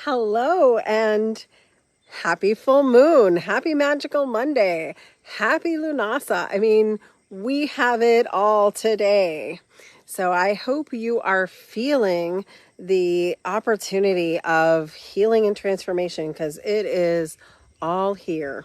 Hello and happy full moon, happy magical Monday, happy Lunasa. I mean, we have it all today. So I hope you are feeling the opportunity of healing and transformation because it is all here.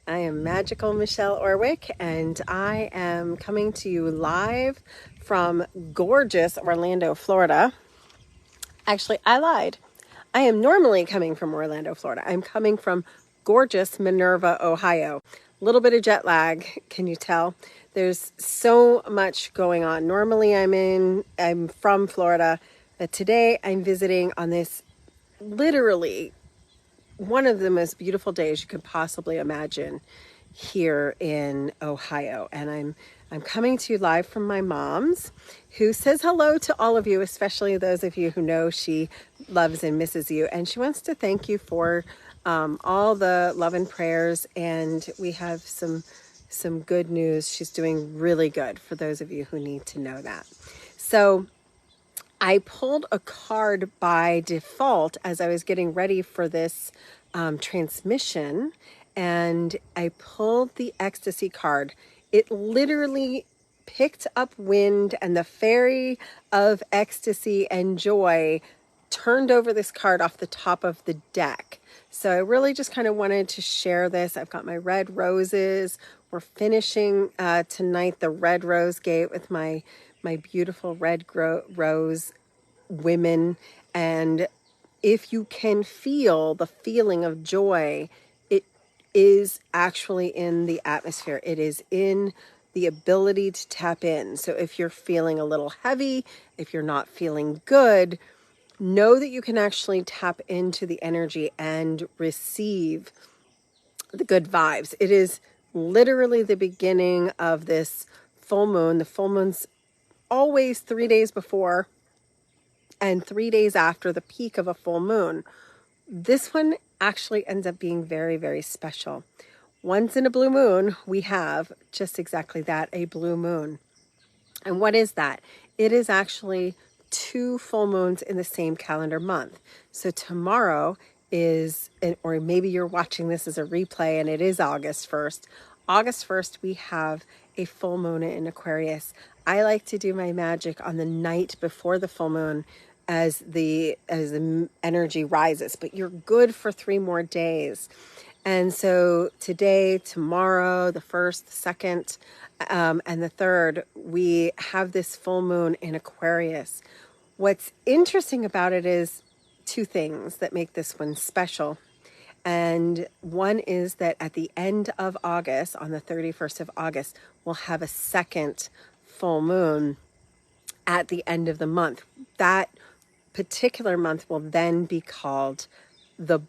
I am Magical Michelle Orwick and I am coming to you live from gorgeous Orlando, Florida. Actually, I lied. I am normally coming from Orlando, Florida. I'm coming from gorgeous Minerva, Ohio. A little bit of jet lag, can you tell? There's so much going on. Normally I'm from Florida, but today I'm visiting on this literally one of the most beautiful days you could possibly imagine here in Ohio. And I'm coming to you live from my mom's, who says hello to all of you, especially those of you who know she loves and misses you. And she wants to thank you for all the love and prayers. And we have some good news. She's doing really good for those of you who need to know that. So I pulled a card by default as I was getting ready for this transmission, and I pulled the ecstasy card. It literally picked up wind, and the fairy of ecstasy and joy turned over this card off the top of the deck. So I really just kind of wanted to share this. I've got my red roses. We're finishing tonight the red rose gate with my beautiful red rose women. And if you can feel the feeling of joy, it is actually in the atmosphere. It is in the ability to tap in. So if you're feeling a little heavy, if you're not feeling good, know that you can actually tap into the energy and receive the good vibes. It is literally the beginning of this full moon. The full moon's always 3 days before and 3 days after the peak of a full moon. This one actually ends up being very, very special. Once in a blue moon, we have just exactly that, a blue moon. And what is that? It is actually 2 full moons in the same calendar month. So tomorrow is, or maybe you're watching this as a replay and it is August 1st. August 1st, we have a full moon in Aquarius. I like to do my magic on the night before the full moon as the energy rises, but you're good for 3 more days. And so today, tomorrow, the 1st, the 2nd, and the 3rd, we have this full moon in Aquarius. What's interesting about it is 2 things that make this one special. And one is that at the end of August, on the 31st of August, we'll have a second full moon at the end of the month. That particular month will then be called the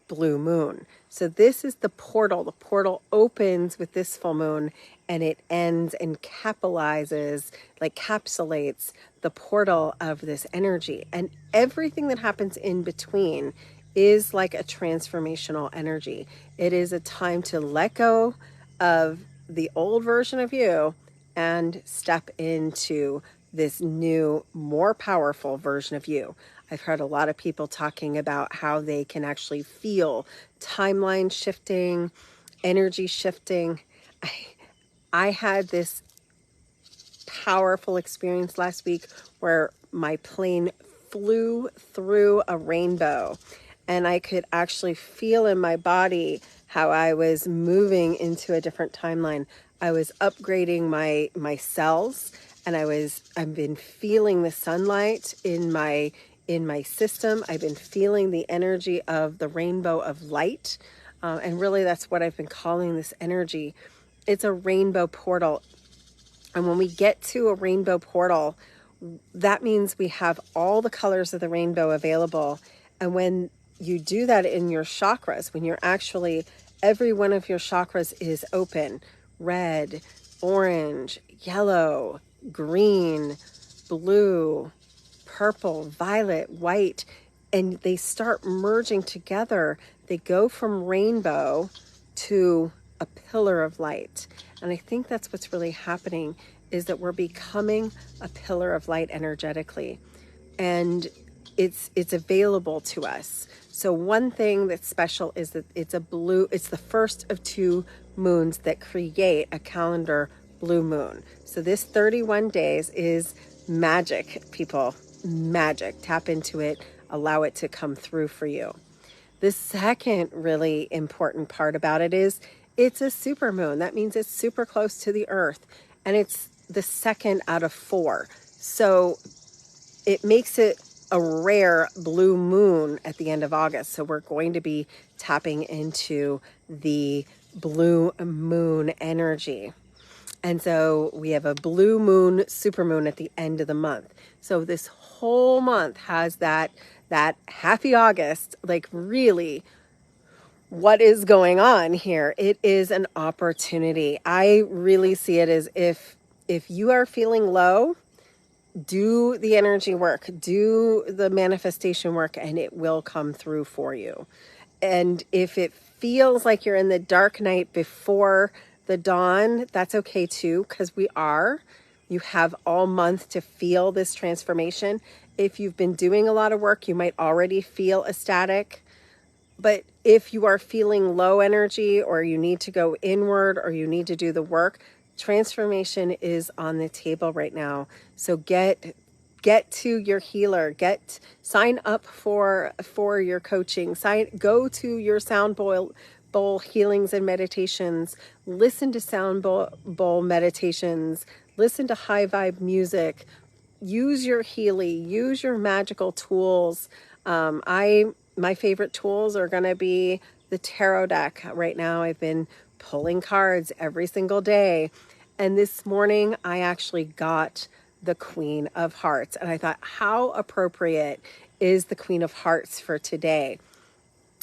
blue moon. So this is the portal. The portal opens with this full moon and it ends and capitalizes, like capsulates the portal of this energy. And everything that happens in between is like a transformational energy. It is a time to let go of the old version of you and step into this new, more powerful version of you. I've heard a lot of people talking about how they can actually feel timeline shifting, energy shifting. I had this powerful experience last week where my plane flew through a rainbow and I could actually feel in my body how I was moving into a different timeline. I was upgrading my cells, and I've been feeling the sunlight in my system. I've been feeling the energy of the rainbow of light. And really that's what I've been calling this energy. It's a rainbow portal. And when we get to a rainbow portal, that means we have all the colors of the rainbow available. And when you do that in your chakras, when you're actually, every one of your chakras is open, red, orange, yellow, green, blue, purple, violet, white, and they start merging together. They go from rainbow to a pillar of light. And I think that's what's really happening, is that we're becoming a pillar of light energetically. And it's available to us. So one thing that's special is that it's the first of 2 moons that create a calendar blue moon. So this 31 days is magic, people. Magic. Tap into it. Allow it to come through for you. The second really important part about it is it's a super moon. That means it's super close to the earth, and it's the second out of 4. So it makes it a rare blue moon at the end of August. So we're going to be tapping into the blue moon energy. And so we have a blue moon, supermoon at the end of the month. So this whole month has that happy August, like really what is going on here? It is an opportunity. I really see it as if you are feeling low, do the energy work, do the manifestation work, and it will come through for you. And if it feels like you're in the dark night before the dawn, that's okay too, because you have all month to feel this transformation. If you've been doing a lot of work, you might already feel ecstatic. But if you are feeling low energy, or you need to go inward, or you need to do the work, transformation is on the table right now. So get to your healer, sign up for your coaching, go to your sound bowl healings and meditations, listen to sound bowl meditations, listen to high vibe music, use your Healy, use your magical tools. My favorite tools are going to be the tarot deck. Right now I've been pulling cards every single day. And this morning I actually got the Queen of Hearts. And I thought, how appropriate is the Queen of Hearts for today?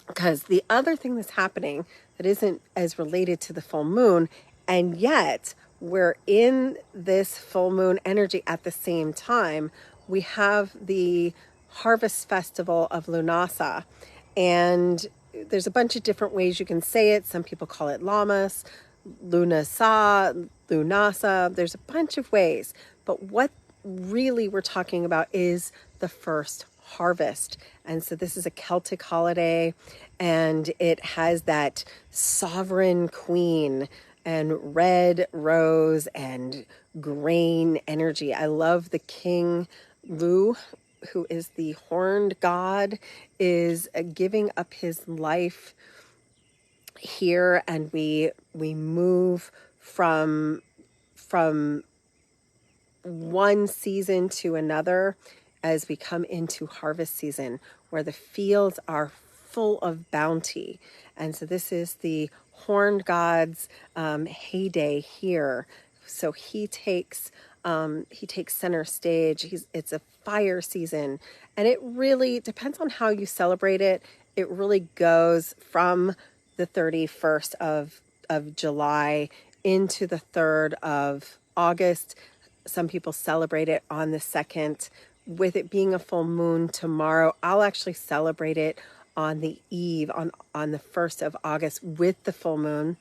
Because the other thing that's happening that isn't as related to the full moon, and yet we're in this full moon energy at the same time, we have the Harvest Festival of Lunasa. And there's a bunch of different ways you can say it. Some people call it Lamas, Lunasa. There's a bunch of ways. But what really we're talking about is the first harvest. And so this is a Celtic holiday, and it has that sovereign queen and red rose and grain energy. I love the King Lu, who is the horned god, is giving up his life here, and we move from one season to another as we come into harvest season, where the fields are full of bounty. And so this is the horned god's heyday here. So he takes center stage. It's a fire season, and it really depends on how you celebrate it. It really goes from the 31st of July into the 3rd of August. Some people celebrate it on the 2nd. With it being a full moon tomorrow, I'll actually celebrate it on the eve, on the 1st of August with the full moon.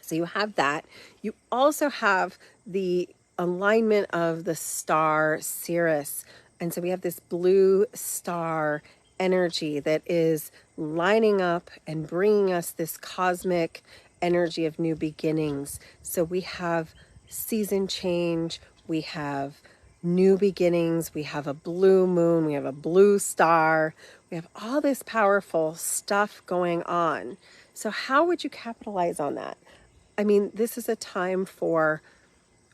So you have that. You also have the alignment of the star Sirius. And so we have this blue star energy that is lining up and bringing us this cosmic energy of new beginnings. So we have season change, we have new beginnings, we have a blue moon, we have a blue star, we have all this powerful stuff going on. So how would you capitalize on that? I mean, this is a time for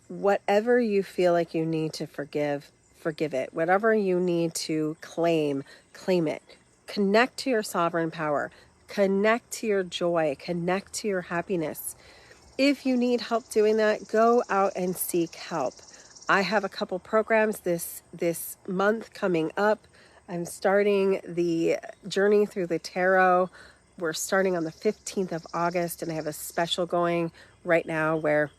whatever you feel like you need to forgive it. Whatever you need to claim it. Connect to your sovereign power. Connect to your joy. Connect to your happiness. If you need help doing that, go out and seek help. I have a couple programs this month coming up. I'm starting the journey through the tarot. We're starting on the 15th of August, and I have a special going right now where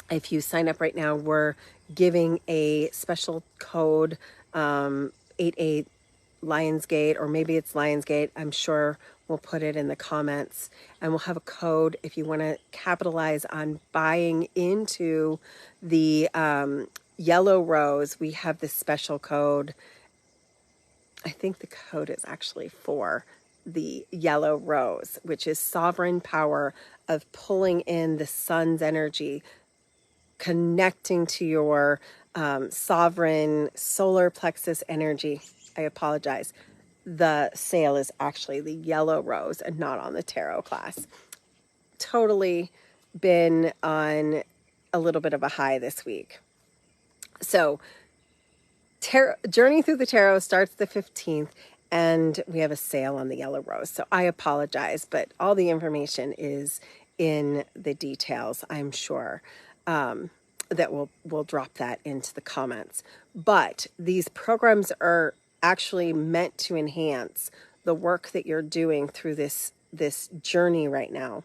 if you sign up right now, we're giving a special code, 88 Lionsgate, or maybe it's Lionsgate. I'm sure we'll put it in the comments, and we'll have a code if you want to capitalize on buying into the yellow rose. We have this special code. I think the code is actually 4. the yellow rose, which is sovereign power of pulling in the sun's energy, connecting to your sovereign solar plexus energy. I apologize. The sale is actually the yellow rose and not on the tarot class. Totally been on a little bit of a high this week. So Journey Through the Tarot starts the 15th, and we have a sale on the yellow rose. So I apologize, but all the information is in the details, I'm sure. That we'll drop that into the comments. But these programs are actually meant to enhance the work that you're doing through this journey right now.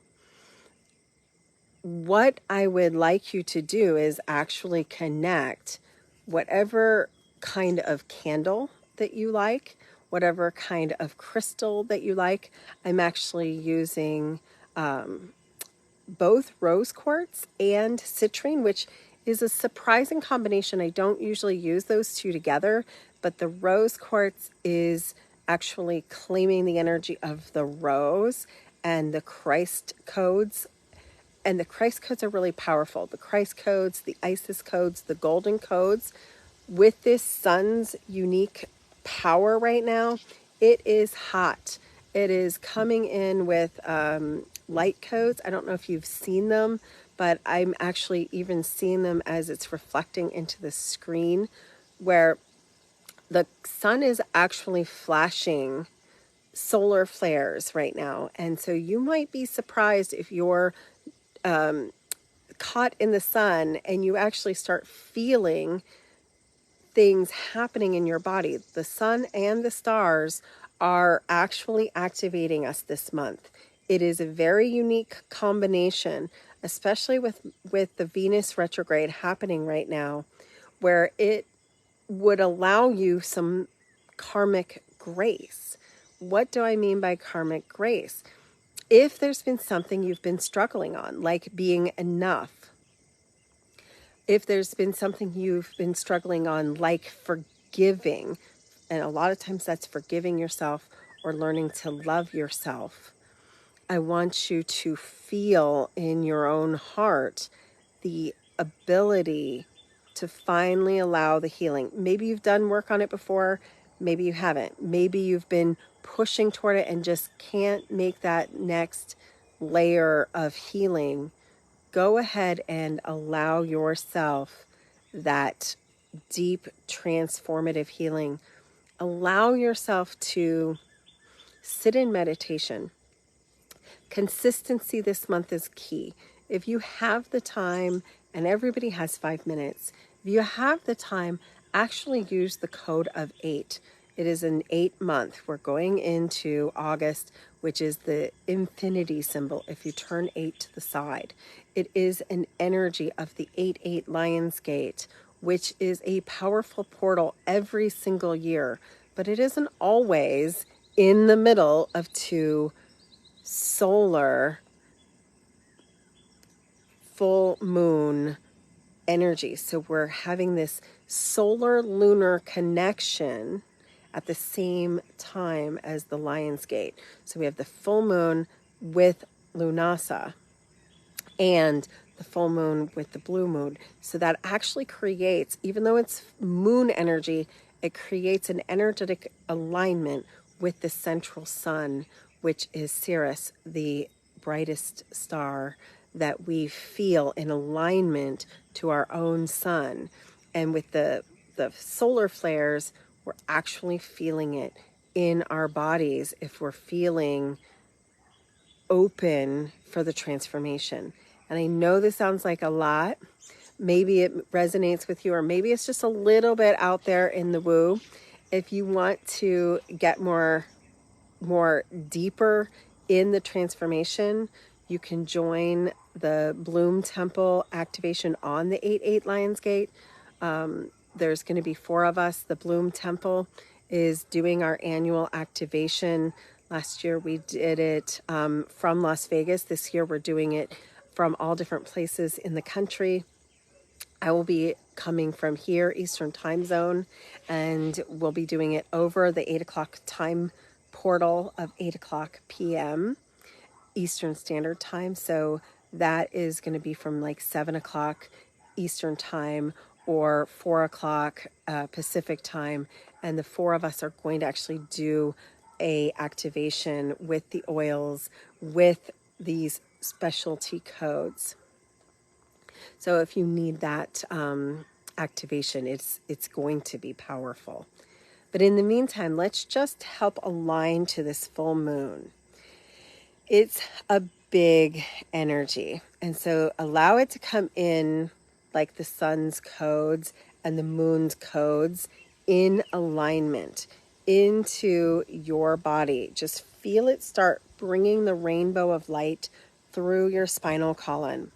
What I would like you to do is actually connect whatever kind of candle that you like, whatever kind of crystal that you like. I'm actually using both rose quartz and citrine, which is a surprising combination. I don't usually use those two together, but the rose quartz is actually claiming the energy of the rose and the Christ codes. And the Christ codes are really powerful. The Christ codes, the Isis codes, the golden codes. With this sun's unique power right now, it is hot. It is coming in with light codes. I don't know if you've seen them, but I'm actually even seeing them as it's reflecting into the screen, where the sun is actually flashing solar flares right now. And so you might be surprised if you're caught in the sun and you actually start feeling things happening in your body. The sun and the stars are actually activating us this month. It is a very unique combination, especially with the Venus retrograde happening right now, where it would allow you some karmic grace. What do I mean by karmic grace? If there's been something you've been struggling on, like being enough, if there's been something you've been struggling on, like forgiving, and a lot of times that's forgiving yourself or learning to love yourself, I want you to feel in your own heart the ability to finally allow the healing. Maybe you've done work on it before, maybe you haven't. Maybe you've been pushing toward it and just can't make that next layer of healing. Go ahead and allow yourself that deep transformative healing. Allow yourself to sit in meditation. Consistency this month is key. If you have the time, and everybody has 5 minutes, if you have the time, actually use the code of 8. It is an 8 month. We're going into August, which is the infinity symbol. If you turn 8 to the side, it is an energy of the 8-8 Lionsgate, which is a powerful portal every single year, but it isn't always in the middle of two solar full moon energy. So we're having this solar lunar connection at the same time as the Lionsgate. So we have the full moon with Lunasa and the full moon with the blue moon. So that actually creates, even though it's moon energy, it creates an energetic alignment with the central sun, which is Sirius, the brightest star that we feel in alignment to our own sun. And with the solar flares, we're actually feeling it in our bodies if we're feeling open for the transformation. And I know this sounds like a lot. Maybe it resonates with you, or maybe it's just a little bit out there in the woo. If you want to get more deeper in the transformation, you can join the Bloom Temple activation on the 8-8 Lionsgate. There's going to be 4 of us. The Bloom Temple is doing our annual activation. Last year we did it from Las Vegas. This year we're doing it from all different places in the country. I will be coming from here, Eastern time zone, and we'll be doing it over the 8 o'clock time portal of 8 o'clock p.m. Eastern Standard Time. So that is going to be from like 7 o'clock Eastern Time or 4 o'clock Pacific Time. And the four of us are going to actually do a activation with the oils, with these specialty codes. So if you need that activation, it's going to be powerful. But in the meantime, let's just help align to this full moon. It's a big energy. And so allow it to come in like the sun's codes and the moon's codes in alignment into your body. Just feel it start bringing the rainbow of light through your spinal column.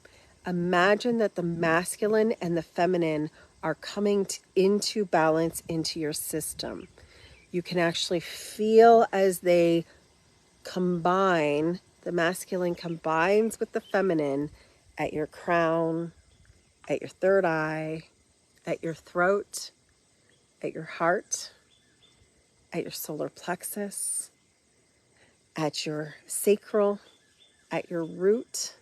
Imagine that the masculine and the feminine are coming into balance into your system. You can actually feel as they combine, the masculine combines with the feminine at your crown, at your third eye, at your throat, at your heart, at your solar plexus, at your sacral, at your root.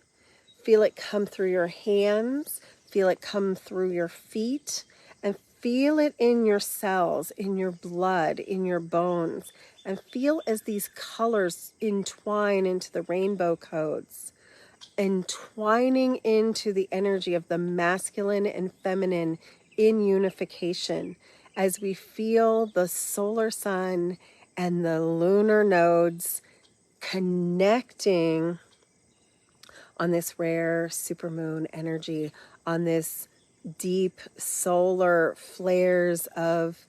Feel it come through your hands, feel it come through your feet, and feel it in your cells, in your blood, in your bones, and feel as these colors entwine into the rainbow codes, entwining into the energy of the masculine and feminine in unification, as we feel the solar sun and the lunar nodes connecting on this rare supermoon energy, on this deep solar flares of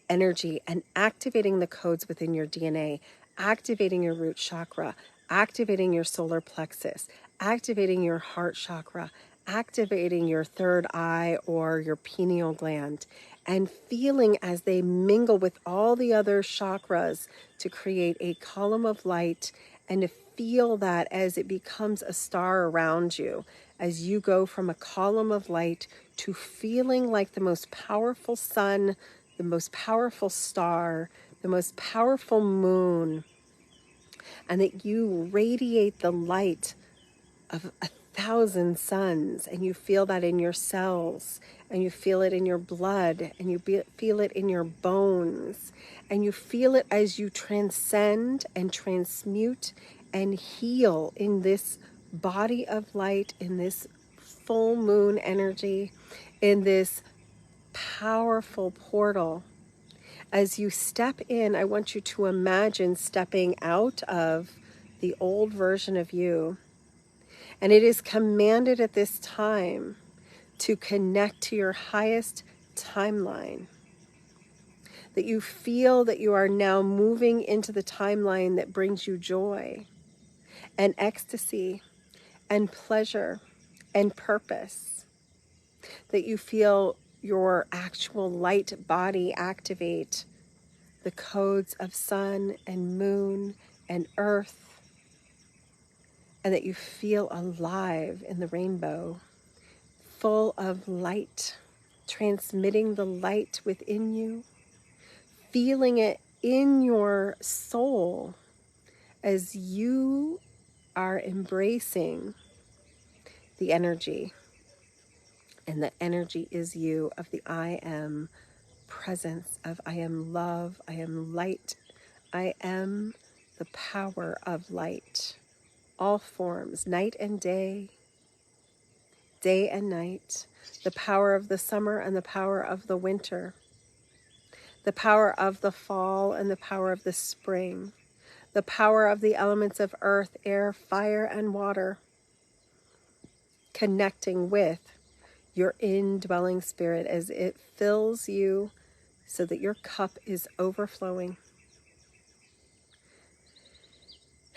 energy, and activating the codes within your DNA, activating your root chakra, activating your solar plexus, activating your heart chakra, activating your third eye or your pineal gland, and feeling as they mingle with all the other chakras to create a column of light, and to feel that as it becomes a star around you, as you go from a column of light to feeling like the most powerful sun, the most powerful star, the most powerful moon, and that you radiate the light of 1,000 suns, and you feel that in your cells, and you feel it in your blood, and you feel it in your bones, and you feel it as you transcend and transmute and heal in this body of light, in this full moon energy, in this powerful portal. As you step in, I want you to imagine stepping out of the old version of you. And it is commanded at this time to connect to your highest timeline. That you feel that you are now moving into the timeline that brings you joy and ecstasy and pleasure and purpose. That you feel your actual light body activate the codes of sun and moon and earth, and that you feel alive in the rainbow, full of light, transmitting the light within you, feeling it in your soul as you are embracing the energy. And the energy is you, of the I am presence, of I am love, I am light, I am the power of light. All forms, night and day and night, the power of the summer and the power of the winter, the power of the fall and the power of the spring, the power of the elements of earth, air, fire, and water, connecting with your indwelling spirit as it fills you so that your cup is overflowing.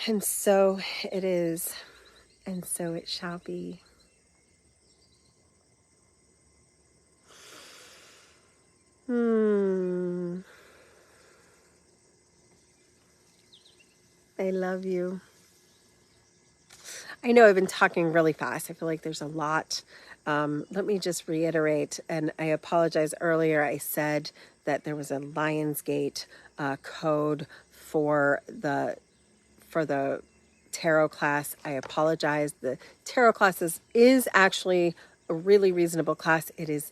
And so it is, and so it shall be. I love you. I know I've been talking really fast. I feel like there's a lot. Let me just reiterate, and I apologize earlier. I said that there was a Lionsgate code for the tarot class. I apologize. The tarot class is actually a really reasonable class. It is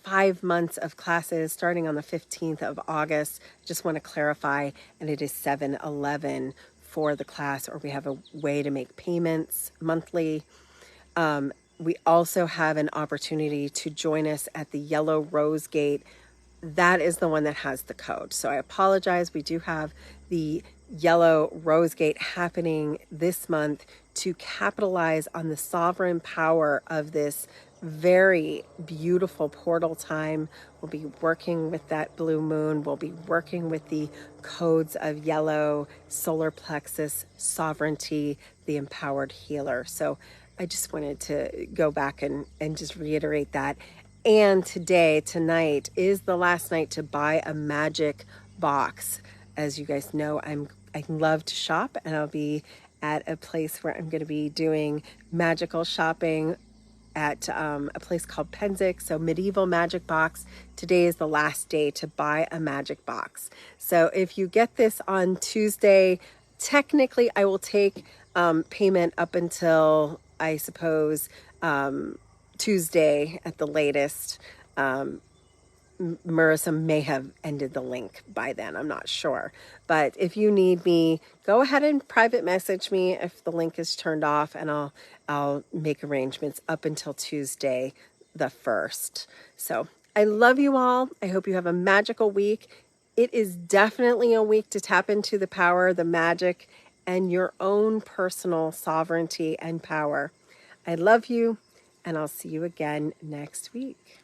5 months of classes starting on the 15th of August. Just want to clarify, and it is $7.11 for the class, or we have a way to make payments monthly. We also have an opportunity to join us at the Yellow Rose Gate. That is the one that has the code. So I apologize. We do have the Yellow Rose Gate happening this month to capitalize on the sovereign power of this very beautiful portal time. We'll be working with that blue moon. We'll be working with the codes of yellow, solar plexus, sovereignty, the empowered healer. So I just wanted to go back and just reiterate that. And tonight is the last night to buy a magic box. As you guys know, I love to shop, and I'll be at a place where I'm going to be doing magical shopping at a place called Penzic. So Medieval Magic Box. Today is the last day to buy a magic box. So if you get this on Tuesday, technically I will take payment up until, I suppose, Tuesday at the latest. Marissa may have ended the link by then. I'm not sure. But if you need me, go ahead and private message me if the link is turned off, and I'll make arrangements up until Tuesday the 1st. So I love you all. I hope you have a magical week. It is definitely a week to tap into the power, the magic, and your own personal sovereignty and power. I love you, and I'll see you again next week.